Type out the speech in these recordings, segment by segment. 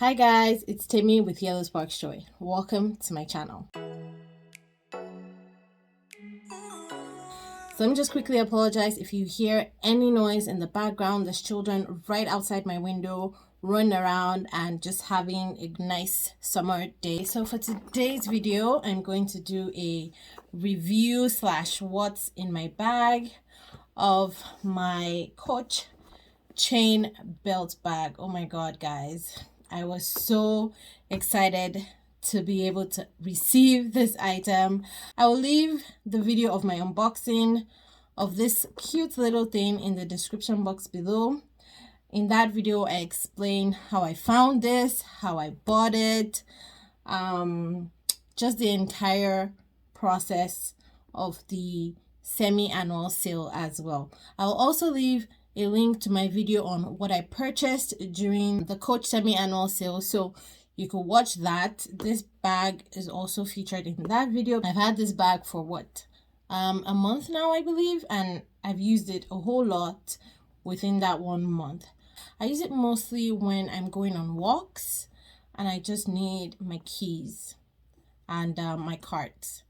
Hi guys, it's Temi with YellowSparksJoy. Welcome to my channel. So let me just quickly apologize if you hear any noise in the background. There's children right outside my window running around and just having a nice summer day. So for today's video, I'm going to do a review / what's in my bag of my Coach chain belt bag. Oh my god, guys, I was so excited to be able to receive this item. I will leave the video of my unboxing of this cute little thing in the description box below. In that video, I explain how I found this, how I bought it, just the entire process of the semi-annual sale as well. I'll also leave a link to my video on what I purchased during the Coach semi-annual sale, so you could watch that. This bag is also featured in that video. I've had this bag for what, a month now, I believe, and I've used it a whole lot within that 1 month. I use it mostly when I'm going on walks and I just need my keys and my cards.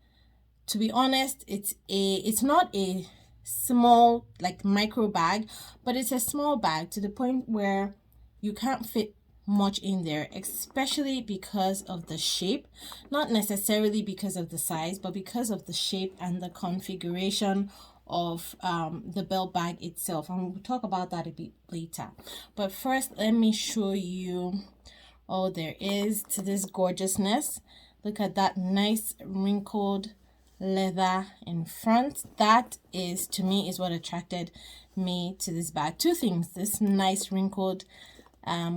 To be honest, it's not a small like micro bag, but it's a small bag to the point where you can't fit much in there, especially because of the shape, not necessarily because of the size, but because of the shape and the configuration of the belt bag itself, and we'll talk about that a bit later. But first, let me show you all there is to this gorgeousness. Look at that nice wrinkled leather in front. That is, to me, is what attracted me to this bag. Two things: this nice wrinkled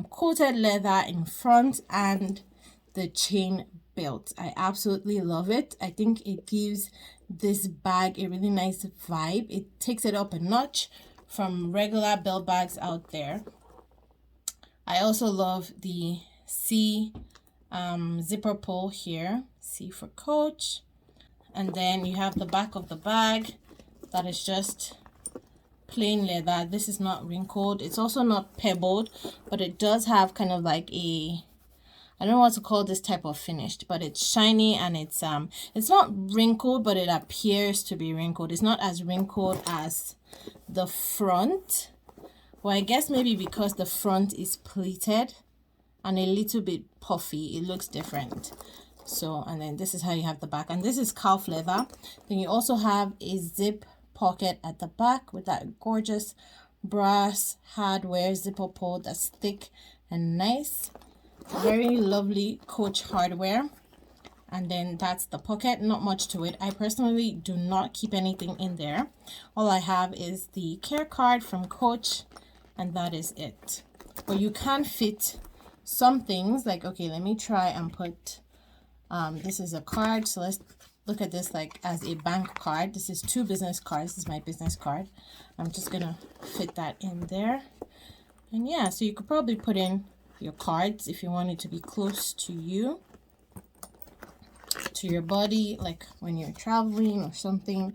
coated leather in front and the chain belt. I absolutely love it. I think it gives this bag a really nice vibe. It takes it up a notch from regular belt bags out there. I also love the C zipper pull here, C for Coach. And then you have the back of the bag that is just plain leather. This is not wrinkled. It's also not pebbled, but it does have kind of like a, I don't know what to call this type of finish, but it's shiny and it's not wrinkled, but it appears to be wrinkled. It's not as wrinkled as the front. Well, I guess maybe because the front is pleated and a little bit puffy, it looks different. So, and then this is how you have the back, and this is calf leather. Then you also have a zip pocket at the back with that gorgeous brass hardware zipper pull that's thick and nice. Very lovely Coach hardware. And then that's the pocket. Not much to it. I personally do not keep anything in there. All I have is the care card from Coach, and that is it. But you can fit some things, like, okay, let me try and put this is a card, so let's look at this like as a bank card. This is 2 business cards. This is my business card. I'm just gonna fit that in there. And yeah, so you could probably put in your cards if you want it to be close to you, to your body, like when you're traveling or something,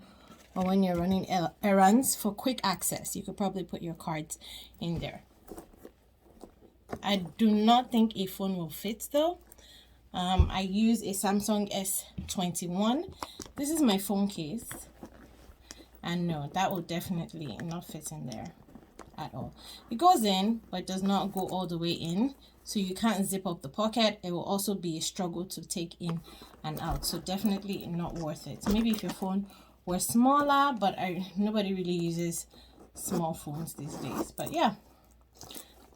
or when you're running errands for quick access. You could probably put your cards in there. I do not think a phone will fit though. I use a Samsung S21. This is my phone case, and no, that will definitely not fit in there at all. It goes in, but does not go all the way in, so you can't zip up the pocket. It will also be a struggle to take in and out, so definitely not worth it. Maybe if your phone were smaller, but nobody really uses small phones these days. But yeah,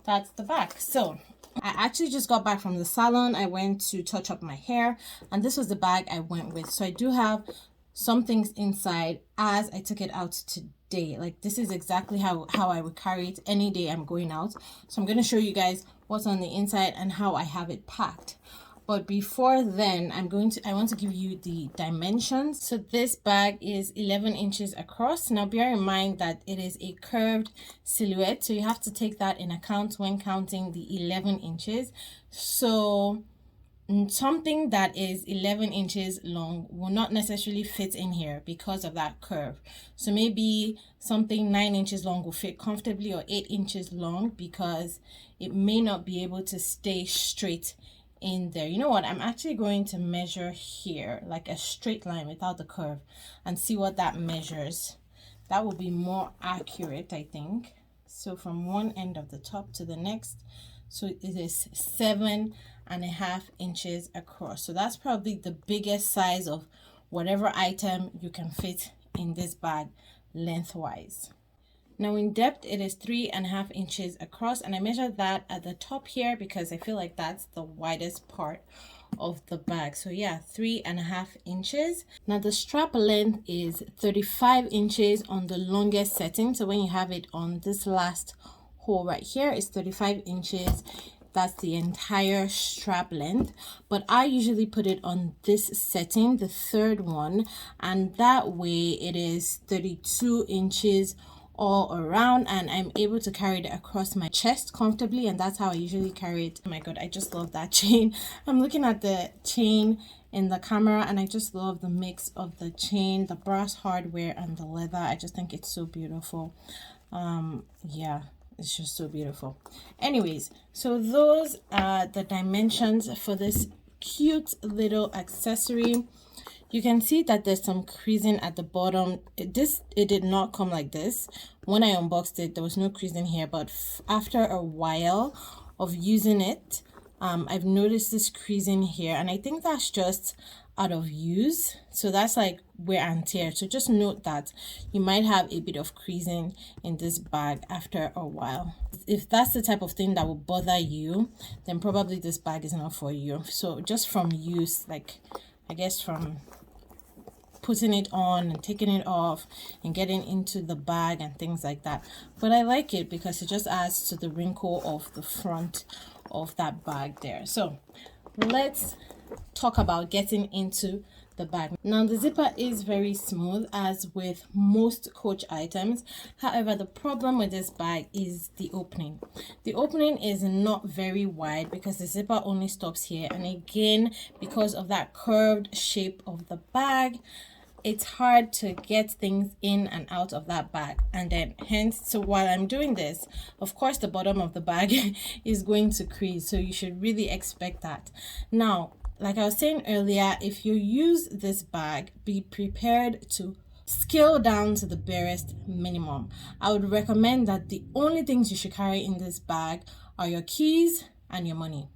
that's the back. So I actually just got back from the salon. I went to touch up my hair, and this was the bag I went with. So I do have some things inside as I took it out today. Like, this is exactly how I would carry it any day I'm going out. So I'm going to show you guys what's on the inside and how I have it packed. But before then, I want to give you the dimensions. So this bag is 11 inches across. Now bear in mind that it is a curved silhouette, so you have to take that in account when counting the 11 inches. So something that is 11 inches long will not necessarily fit in here because of that curve. So maybe something 9 inches long will fit comfortably, or 8 inches long, because it may not be able to stay straight in there. You know what, I'm actually going to measure here like a straight line without the curve and see what that measures. That will be more accurate, I think. So from one end of the top to the next, so it is 7.5 inches across. So that's probably the biggest size of whatever item you can fit in this bag lengthwise. Now in depth, it is 3.5 inches across, and I measured that at the top here because I feel like that's the widest part of the bag. So yeah, 3.5 inches. Now the strap length is 35 inches on the longest setting. So when you have it on this last hole right here, it's 35 inches. That's the entire strap length, but I usually put it on this setting, the third one, and that way it is 32 inches all around, and I'm able to carry it across my chest comfortably, and that's how I usually carry it. Oh my god, I just love that chain. I'm looking at the chain in the camera and I just love the mix of the chain, the brass hardware, and the leather. I just think it's so beautiful. Yeah, it's just so beautiful. Anyways, so those are the dimensions for this cute little accessory. You can see that there's some creasing at the bottom. It did not come like this. When I unboxed it, there was no creasing here, but after a while of using it, I've noticed this creasing here, and I think that's just out of use. So that's like wear and tear. So just note that you might have a bit of creasing in this bag after a while. If that's the type of thing that will bother you, then probably this bag is not for you. So just from use, like I guess from putting it on and taking it off and getting into the bag and things like that. But I like it because it just adds to the wrinkle of the front of that bag there. So let's talk about getting into the bag. Now the zipper is very smooth, as with most Coach items. However, the problem with this bag is the opening. The opening is not very wide because the zipper only stops here, and again, because of that curved shape of the bag, it's hard to get things in and out of that bag. And then hence, so while I'm doing this, of course the bottom of the bag is going to crease, so you should really expect that. Now, like I was saying earlier, if you use this bag, be prepared to scale down to the barest minimum. I would recommend that the only things you should carry in this bag are your keys and your money.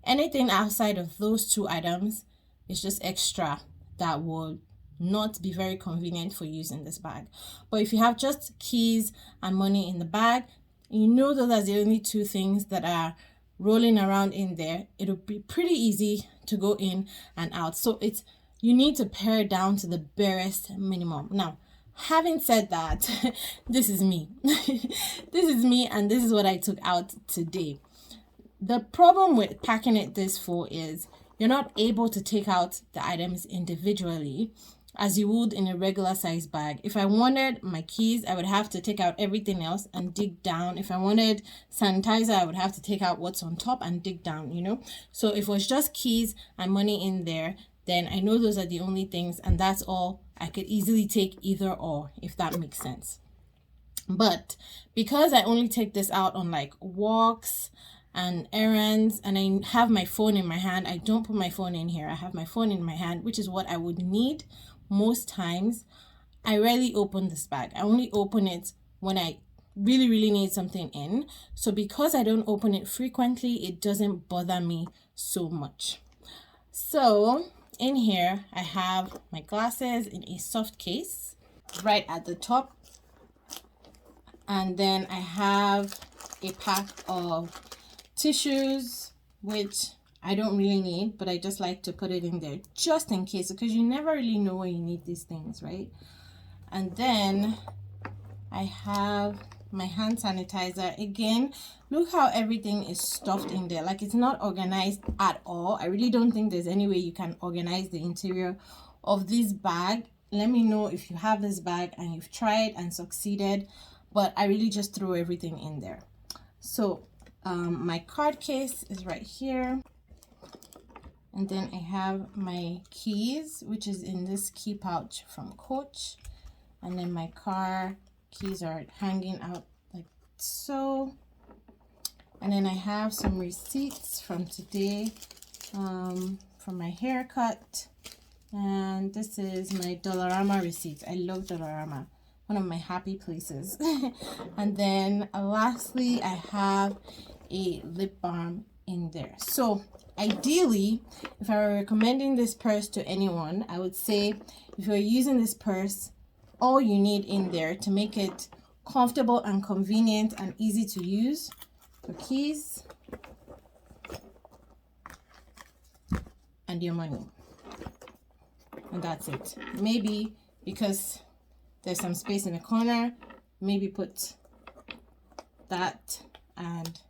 Anything outside of those two items is just extra that will not be very convenient for using this bag. But if you have just keys and money in the bag, you know those are the only two things that are rolling around in there, it'll be pretty easy to go in and out. So you need to pare down to the barest minimum. Now, having said that, this is me. This is me, and this is what I took out today. The problem with packing it this full is you're not able to take out the items individually as you would in a regular size bag. If I wanted my keys, I would have to take out everything else and dig down. If I wanted sanitizer, I would have to take out what's on top and dig down, you know. So if it was just keys and money in there, then I know those are the only things, and that's all. I could easily take either or, if that makes sense. But because I only take this out on like walks and errands, and I have my phone in my hand, I don't put my phone in here. I have my phone in my hand, which is what I would need most times. I rarely open this bag. I only open it when I really need something in. So because I don't open it frequently, it doesn't bother me so much. So in here, I have my glasses in a soft case right at the top. And then I have a pack of tissues, which I don't really need, but I just like to put it in there just in case, because you never really know when you need these things, right? And then I have my hand sanitizer. Again, look how everything is stuffed in there. Like, it's not organized at all. I really don't think there's any way you can organize the interior of this bag. Let me know if you have this bag and you've tried and succeeded, but I really just throw everything in there. So my card case is right here. And then I have my keys, which is in this key pouch from Coach. And then my car keys are hanging out like so. And then I have some receipts from today, from my haircut. And this is my Dollarama receipts. I love Dollarama, one of my happy places. And then lastly, I have a lip balm in there. So ideally, if I were recommending this purse to anyone, I would say if you're using this purse, all you need in there to make it comfortable and convenient and easy to use, your keys and your money. And that's it. Maybe because there's some space in the corner, maybe put that and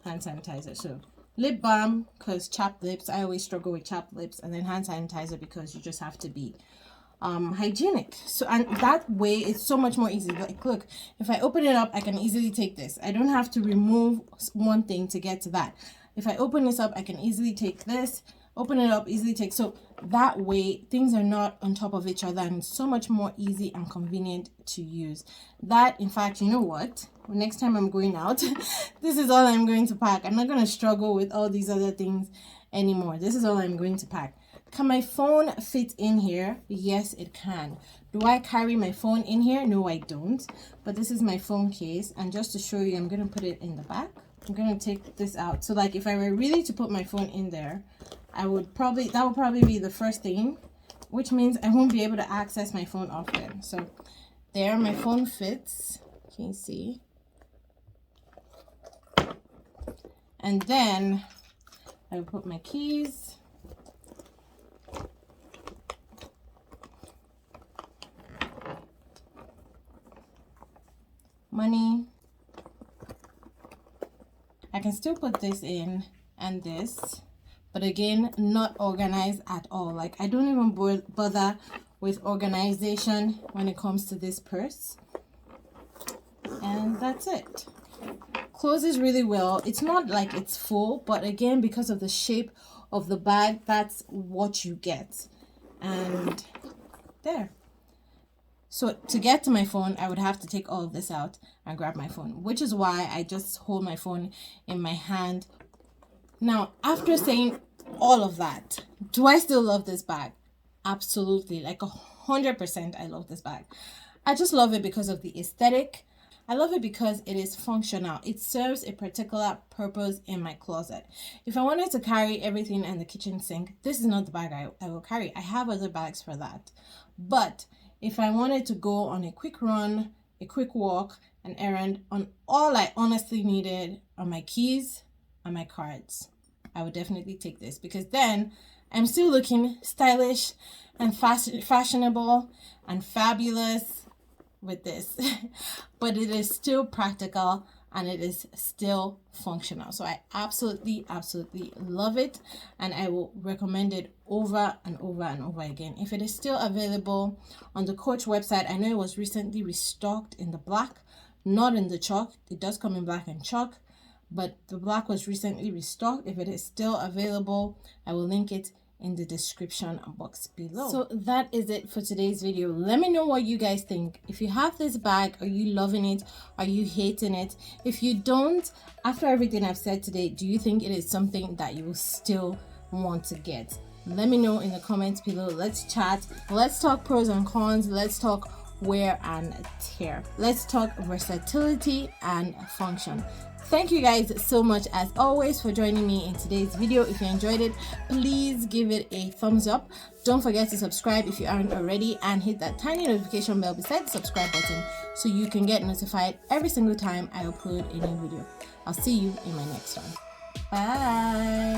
hand sanitizer. So lip balm because chapped lips, I always struggle with chapped lips, and then hand sanitizer because you just have to be hygienic. So, and that way it's so much more easy. Like, look, if I open it up, I can easily take this. I don't have to remove one thing to get to that. If I open this up, I can easily take this, open it up, easily take. So that way things are not on top of each other, and it's so much more easy and convenient to use. That, in fact, you know what, next time I'm going out, this is all I'm going to pack. I'm not going to struggle with all these other things anymore. This is all I'm going to pack. Can my phone fit in here? Yes, it can. Do I carry my phone in here? No, I don't. But this is my phone case, and just to show you, I'm going to put it in the back. I'm going to take this out. So like if I were really to put my phone in there, that would probably be the first thing, which means I won't be able to access my phone often. So there, my phone fits. Can you see? And then I will put my keys. Money. I can still put this in and this, but again, not organized at all. Like, I don't even bother with organization when it comes to this purse. And that's it. Closes really well. It's not like it's full, but again, because of the shape of the bag, that's what you get. And there. So to get to my phone, I would have to take all of this out and grab my phone, which is why I just hold my phone in my hand. Now, after saying all of that, do I still love this bag? Absolutely, like 100% I love this bag. I just love it because of the aesthetic. I love it because it is functional. It serves a particular purpose in my closet. If I wanted to carry everything in the kitchen sink, this is not the bag I will carry. I have other bags for that. But if I wanted to go on a quick run, a quick walk, an errand, on all I honestly needed are my keys and my cards, I would definitely take this, because then I'm still looking stylish and fashionable and fabulous with this, but it is still practical and it is still functional. So I absolutely love it, and I will recommend it over and over and over again. If it is still available on the Coach website, I know it was recently restocked in the black, not in the chalk. It does come in black and chalk, but the black was recently restocked. If it is still available, I will link it in the description box below. So that is it for today's video. Let me know what you guys think. If you have this bag, are you loving it? Are you hating it? If you don't, after everything I've said today, do you think it is something that you will still want to get? Let me know in the comments below. Let's chat. Let's talk pros and cons. Let's talk wear and tear. Let's talk versatility and function. Thank you guys so much as always for joining me in today's video. If you enjoyed it, please give it a thumbs up. Don't forget to subscribe if you aren't already, and hit that tiny notification bell beside the subscribe button so you can get notified every single time I upload a new video. I'll see you in my next one. Bye.